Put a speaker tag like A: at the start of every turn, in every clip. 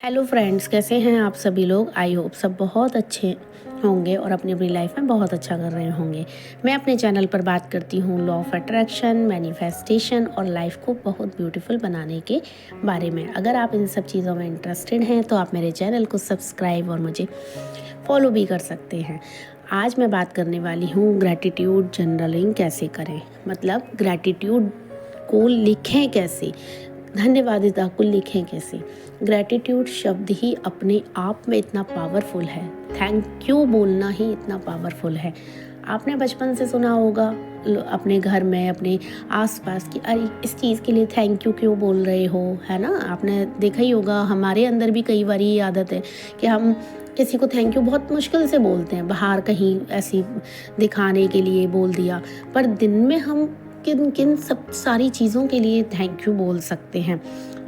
A: Hello friends, कैसे हैं आप सभी लोग। आई होप सब बहुत अच्छे होंगे और अपनी अपनी लाइफ में बहुत अच्छा कर रहे होंगे। मैं अपने चैनल पर बात करती हूँ लॉ ऑफ अट्रैक्शन, मैनिफेस्टेशन और लाइफ को बहुत ब्यूटीफुल बनाने के बारे में। अगर आप इन सब चीज़ों में इंटरेस्टेड हैं तो आप मेरे चैनल को सब्सक्राइब और मुझे फॉलो भी कर सकते हैं। आज मैं बात करने वाली हूँ ग्रैटिट्यूड जर्नलिंग कैसे करें, मतलब ग्रैटिट्यूड को लिखें कैसे, धन्यवादिता को लिखें कैसे। ग्रैटिट्यूड शब्द ही अपने आप में इतना पावरफुल है, थैंक यू बोलना ही इतना पावरफुल है। आपने बचपन से सुना होगा अपने घर में, अपने आसपास की, अरे इस चीज़ के लिए थैंक यू क्यों बोल रहे हो, है ना। आपने देखा ही होगा, हमारे अंदर भी कई बार ये आदत है कि हम किसी को थैंक यू बहुत मुश्किल से बोलते हैं, बाहर कहीं ऐसी दिखाने के लिए बोल दिया, पर दिन में हम किन किन सब सारी चीज़ों के लिए थैंक यू बोल सकते हैं।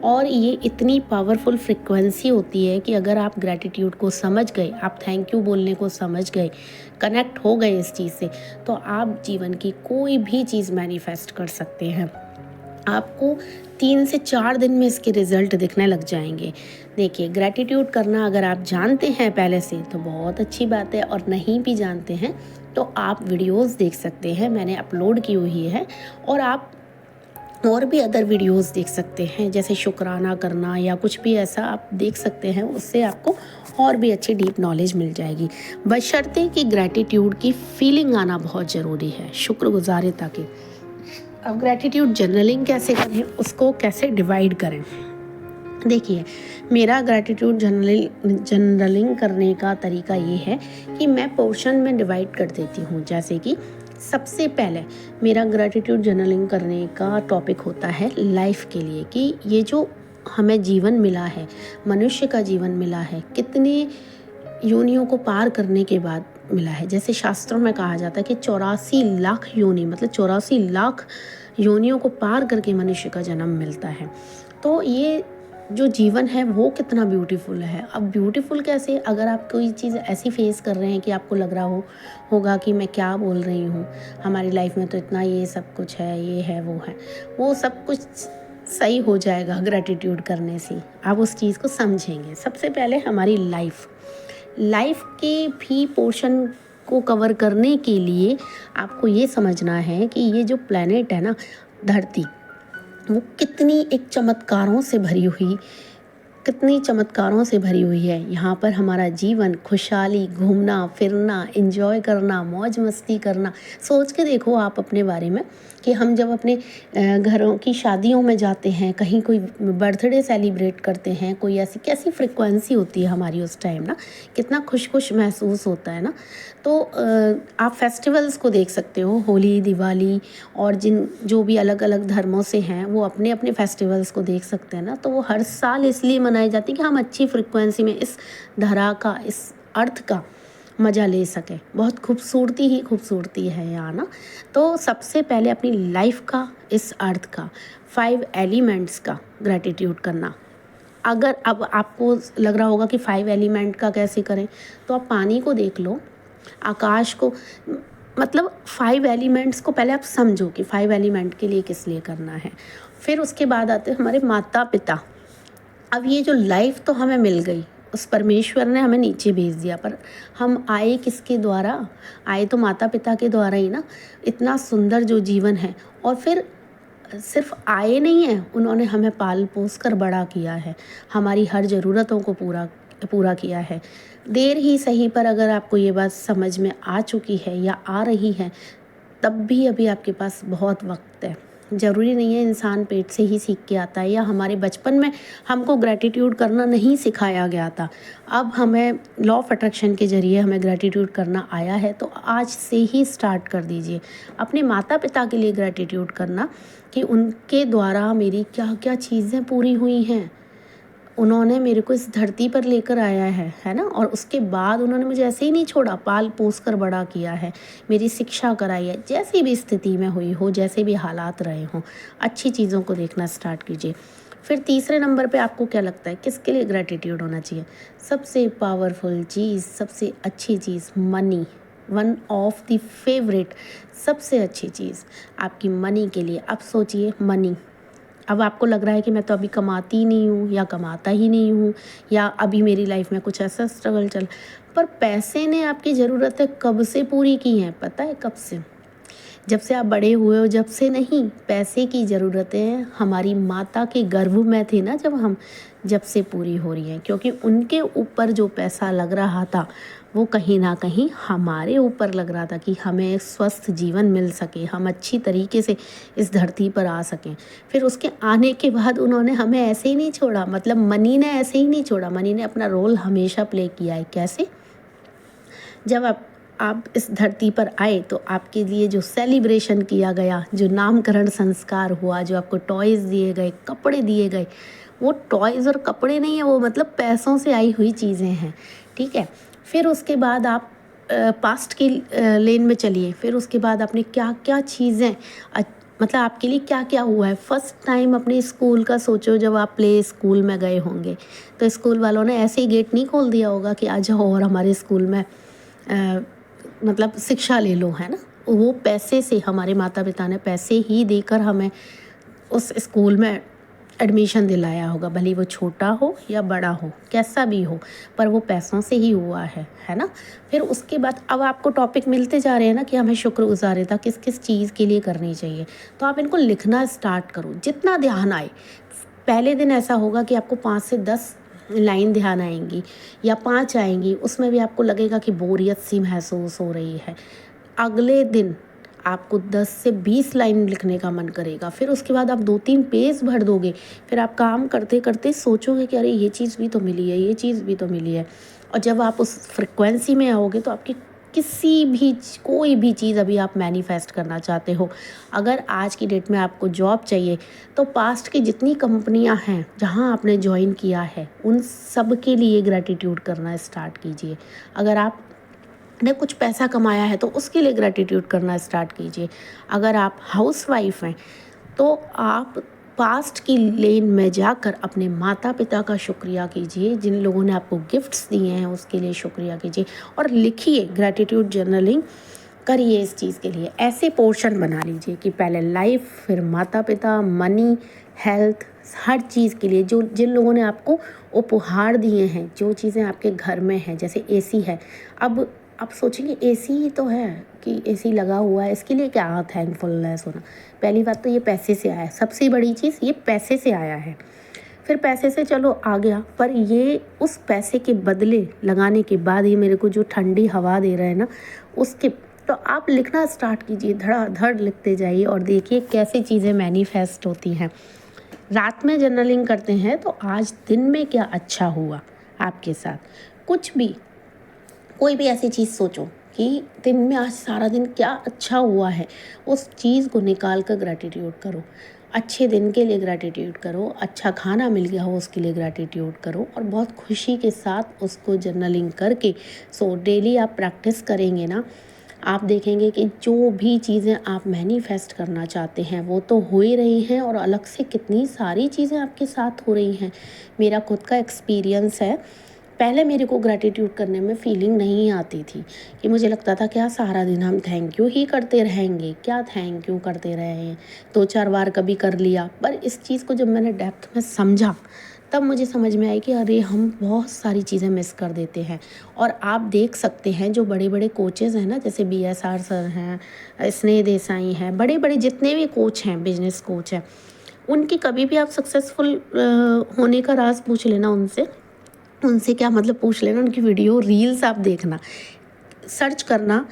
A: और ये इतनी पावरफुल फ्रिक्वेंसी होती है कि अगर आप ग्रैटिट्यूड को समझ गए, आप थैंक यू बोलने को समझ गए, कनेक्ट हो गए इस चीज़ से, तो आप जीवन की कोई भी चीज़ मैनिफेस्ट कर सकते हैं। आपको 3 से 4 दिन में इसके रिजल्ट दिखने लग जाएंगे। देखिए, ग्रैटिट्यूड करना अगर आप जानते हैं पहले से तो बहुत अच्छी बात है, और नहीं भी जानते हैं तो आप वीडियोस देख सकते हैं, मैंने अपलोड की हुई है। और आप और भी अदर वीडियोस देख सकते हैं, जैसे शुक्राना करना या कुछ भी ऐसा आप देख सकते हैं, उससे आपको और भी अच्छी डीप नॉलेज मिल जाएगी। बशर्ते कि ग्रैटिट्यूड की फीलिंग आना बहुत ज़रूरी है, शुक्रगुजारिता की। अब ग्रैटिट्यूड जर्नलिंग कैसे करें, उसको कैसे डिवाइड करें। देखिए, मेरा ग्रैटिट्यूड जर्नलिंग करने का तरीका ये है कि मैं पोर्शन में डिवाइड कर देती हूँ। जैसे कि सबसे पहले मेरा ग्रैटिट्यूड जर्नलिंग करने का टॉपिक होता है लाइफ के लिए, कि ये जो हमें जीवन मिला है, मनुष्य का जीवन मिला है, कितने योनियों को पार करने के बाद मिला है। जैसे शास्त्रों में कहा जाता है कि 84 लाख योनि, मतलब 84 लाख योनियों को पार करके मनुष्य का जन्म मिलता है। तो ये जो जीवन है वो कितना ब्यूटीफुल है। अब ब्यूटीफुल कैसे, अगर आप कोई चीज़ ऐसी फेस कर रहे हैं कि आपको लग रहा होगा कि मैं क्या बोल रही हूँ, हमारी लाइफ में तो इतना ये सब कुछ है, ये है, वो सब कुछ सही हो जाएगा ग्रैटिट्यूड करने से। आप उस चीज़ को समझेंगे। सबसे पहले हमारी लाइफ के भी पोर्शन को कवर करने के लिए आपको ये समझना है कि ये जो प्लेनेट है ना, धरती, वो कितनी चमत्कारों से भरी हुई है। यहाँ पर हमारा जीवन, खुशहाली, घूमना फिरना, एंजॉय करना, मौज मस्ती करना। सोच के देखो आप अपने बारे में कि हम जब अपने घरों की शादियों में जाते हैं, कहीं कोई बर्थडे सेलिब्रेट करते हैं, कोई ऐसी कैसी फ्रिक्वेंसी होती है हमारी उस टाइम ना, कितना खुश महसूस होता है ना। तो आप फेस्टिवल्स को देख सकते हो, होली, दिवाली, और जो भी अलग अलग धर्मों से हैं वो अपने अपने फेस्टिवल्स को देख सकते हैं ना। तो वो हर साल इसलिए मनाए जाते हैं कि हम अच्छी फ्रिक्वेंसी में इस धरा का, इस अर्थ का मज़ा ले सके। बहुत खूबसूरती है यहाँ ना। तो सबसे पहले अपनी लाइफ का, इस अर्थ का, 5 एलिमेंट्स का ग्रैटिट्यूड करना। अगर अब आपको लग रहा होगा कि 5 एलिमेंट का कैसे करें, तो आप पानी को देख लो, आकाश को, मतलब 5 एलिमेंट्स को पहले आप समझो कि 5 एलिमेंट के लिए किस लिए करना है। फिर उसके बाद आते हैं हमारे माता पिता। अब ये जो लाइफ तो हमें मिल गई, उस परमेश्वर ने हमें नीचे भेज दिया, पर हम आए किसके द्वारा, आए तो माता पिता के द्वारा ही ना। इतना सुंदर जो जीवन है, और फिर सिर्फ आए नहीं हैं, उन्होंने हमें पाल पोस कर बड़ा किया है, हमारी हर ज़रूरतों को पूरा किया है। देर ही सही, पर अगर आपको ये बात समझ में आ चुकी है या आ रही है, तब भी अभी आपके पास बहुत वक्त है। ज़रूरी नहीं है इंसान पेट से ही सीख के आता है, या हमारे बचपन में हमको ग्रैटिट्यूड करना नहीं सिखाया गया था। अब हमें लॉ ऑफ अट्रैक्शन के ज़रिए हमें ग्रैटिट्यूड करना आया है, तो आज से ही स्टार्ट कर दीजिए अपने माता पिता के लिए ग्रैटिट्यूड करना, कि उनके द्वारा मेरी क्या क्या चीज़ें पूरी हुई हैं। उन्होंने मेरे को इस धरती पर लेकर आया है ना, और उसके बाद उन्होंने मुझे ऐसे ही नहीं छोड़ा, पाल पोस कर बड़ा किया है, मेरी शिक्षा कराई है। जैसी भी स्थिति में हुई हो, जैसे भी हालात रहे हों, अच्छी चीज़ों को देखना स्टार्ट कीजिए। फिर तीसरे नंबर पे आपको क्या लगता है किसके लिए ग्रैटिट्यूड होना चाहिए? सबसे पावरफुल चीज़, सबसे अच्छी चीज़, money. One of the favourite, सबसे अच्छी चीज़ आपकी मनी के लिए। अब सोचिए, मनी अब आपको लग रहा है कि मैं तो अभी कमाती ही नहीं हूँ या कमाता ही नहीं हूँ, या अभी मेरी लाइफ में कुछ ऐसा स्ट्रगल चल, पर पैसे ने आपकी ज़रूरतें कब से पूरी की हैं पता है? कब से? जब से आप बड़े हुए हो, जब से नहीं। पैसे की ज़रूरतें हमारी माता के गर्भ में थी ना जब हम, जब से पूरी हो रही हैं, क्योंकि उनके ऊपर जो पैसा लग रहा था वो कहीं ना कहीं हमारे ऊपर लग रहा था कि हमें एक स्वस्थ जीवन मिल सके, हम अच्छी तरीके से इस धरती पर आ सकें। फिर उसके आने के बाद उन्होंने हमें ऐसे ही नहीं छोड़ा, मतलब मनी ने ऐसे ही नहीं छोड़ा, मनी ने अपना रोल हमेशा प्ले किया है। कैसे? जब आप इस धरती पर आए तो आपके लिए जो सेलिब्रेशन किया गया, जो नामकरण संस्कार हुआ, जो आपको टॉयज़ दिए गए, कपड़े दिए गए, वो टॉयज़ और कपड़े नहीं है, वो मतलब पैसों से आई हुई चीज़ें हैं, ठीक है। फिर उसके बाद आप पास्ट की लेन में चलिए, फिर उसके बाद आपने क्या क्या चीज़ें मतलब आपके लिए क्या क्या हुआ है। फर्स्ट टाइम अपने स्कूल का सोचो, जब आप प्ले स्कूल में गए होंगे तो स्कूल वालों ने ऐसे ही गेट नहीं खोल दिया होगा कि आ जाओ और हमारे स्कूल में मतलब शिक्षा ले लो, है ना। वो पैसे से, हमारे माता पिता ने पैसे ही देकर हमें उस स्कूल में एडमिशन दिलाया होगा, भले वो छोटा हो या बड़ा हो, कैसा भी हो, पर वो पैसों से ही हुआ है ना। फिर उसके बाद अब आपको टॉपिक मिलते जा रहे हैं ना कि हमें शुक्रगुजारिता किस किस चीज़ के लिए करनी चाहिए, तो आप इनको लिखना स्टार्ट करो जितना ध्यान आए। पहले दिन ऐसा होगा कि आपको 5 से 10 लाइन ध्यान आएंगी या 5 आएंगी, उसमें भी आपको लगेगा कि बोरियत सी महसूस हो रही है। अगले दिन आपको 10 से 20 लाइन लिखने का मन करेगा, फिर उसके बाद आप 2-3 पेज भर दोगे, फिर आप काम करते करते सोचोगे कि अरे ये चीज़ भी तो मिली है, ये चीज़ भी तो मिली है। और जब आप उस फ्रिक्वेंसी में आओगे तो आपकी किसी भी कोई भी चीज़ अभी आप मैनिफेस्ट करना चाहते हो, अगर आज की डेट में आपको जॉब चाहिए तो पास्ट की जितनी कंपनियां हैं जहां आपने ज्वाइन किया है उन सब के लिए ग्रैटिट्यूड करना स्टार्ट कीजिए। अगर आपने कुछ पैसा कमाया है तो उसके लिए ग्रैटिट्यूड करना स्टार्ट कीजिए। अगर आप हाउसवाइफ हैं तो आप पास्ट की लेन में जाकर अपने माता पिता का शुक्रिया कीजिए, जिन लोगों ने आपको गिफ्ट्स दिए हैं उसके लिए शुक्रिया कीजिए, और लिखिए, ग्रैटिट्यूड जर्नलिंग करिए इस चीज़ के लिए। ऐसे पोर्शन बना लीजिए कि पहले लाइफ, फिर माता पिता, मनी, हेल्थ, हर चीज़ के लिए जो जिन लोगों ने आपको उपहार दिए हैं, जो चीज़ें आपके घर में हैं, जैसे एसी है। अब आप सोचेंगे एसी ही तो है कि एसी लगा हुआ है, इसके लिए क्या थैंकफुलनेस होना। पहली बात तो ये पैसे से आया है, सबसे बड़ी चीज़ ये पैसे से आया है। फिर पैसे से चलो आ गया, पर ये उस पैसे के बदले लगाने के बाद ये मेरे को जो ठंडी हवा दे रहा है ना, उसके तो आप लिखना स्टार्ट कीजिए, धड़ाधड़ लिखते जाइए और देखिए कैसे चीज़ें मैनिफेस्ट होती हैं। रात में जर्नलिंग करते हैं तो आज दिन में क्या अच्छा हुआ आपके साथ, कुछ भी, कोई भी ऐसी चीज़ सोचो कि दिन में आज सारा दिन क्या अच्छा हुआ है, उस चीज़ को निकाल कर ग्रैटिट्यूड करो। अच्छे दिन के लिए ग्रैटिट्यूड करो, अच्छा खाना मिल गया हो उसके लिए ग्रैटिट्यूड करो, और बहुत खुशी के साथ उसको जर्नलिंग करके डेली आप प्रैक्टिस करेंगे ना, आप देखेंगे कि जो भी चीज़ें आप मैनिफेस्ट करना चाहते हैं वो तो हो ही रही हैं, और अलग से कितनी सारी चीज़ें आपके साथ हो रही हैं। मेरा खुद का एक्सपीरियंस है, पहले मेरे को ग्रैटिट्यूड करने में फीलिंग नहीं आती थी, कि मुझे लगता था क्या सारा दिन हम थैंक यू ही करते रहेंगे, क्या थैंक यू करते रहे हैं, 2-4 बार कभी कर लिया। पर इस चीज़ को जब मैंने डेप्थ में समझा तब मुझे समझ में आई कि अरे हम बहुत सारी चीज़ें मिस कर देते हैं। और आप देख सकते हैं जो बड़े बड़े कोचेज़ हैं ना, जैसे BSR सर हैं, स्नेह देसाई हैं, बड़े बड़े जितने भी कोच हैं, बिजनेस कोच हैं, उनकी कभी भी आप सक्सेसफुल होने का राज पूछ लेना उनसे, उनसे क्या मतलब पूछ लेना, उनकी वीडियो रील्स आप देखना, सर्च करना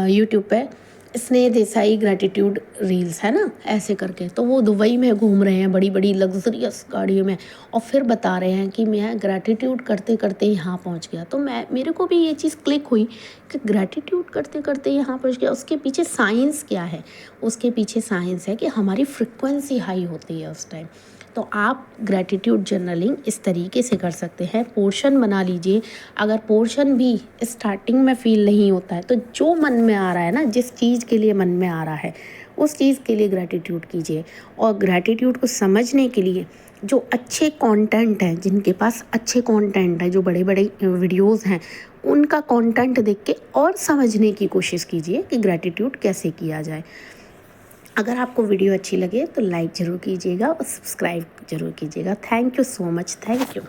A: यूट्यूब पे स्नेह देसाई ग्रैटिट्यूड रील्स, है ना, ऐसे करके, तो वो दुबई में घूम रहे हैं बड़ी बड़ी लग्जरियस गाड़ियों में, और फिर बता रहे हैं कि मैं ग्रैटिट्यूड करते करते यहाँ पहुँच गया। तो मेरे को भी ये चीज़ क्लिक हुई कि ग्रैटिट्यूड करते करते यहाँ पहुँच गया, उसके पीछे साइंस क्या है? उसके पीछे साइंस है कि हमारी फ्रिक्वेंसी हाई होती है उस टाइम। तो आप ग्रैटिट्यूड जर्नलिंग इस तरीके से कर सकते हैं, पोर्शन बना लीजिए। अगर पोर्शन भी स्टार्टिंग में फ़ील नहीं होता है तो जो मन में आ रहा है ना, जिस चीज़ के लिए मन में आ रहा है उस चीज़ के लिए ग्रैटिट्यूड कीजिए। और ग्रैटिट्यूड को समझने के लिए जो अच्छे कंटेंट हैं, जिनके पास अच्छे कंटेंट हैं, जो बड़े बड़े वीडियोज़ हैं, उनका कंटेंट देख के और समझने की कोशिश कीजिए कि ग्रैटिट्यूड कैसे किया जाए। अगर आपको वीडियो अच्छी लगे तो लाइक ज़रूर कीजिएगा और सब्सक्राइब ज़रूर कीजिएगा। Thank you so much. Thank you.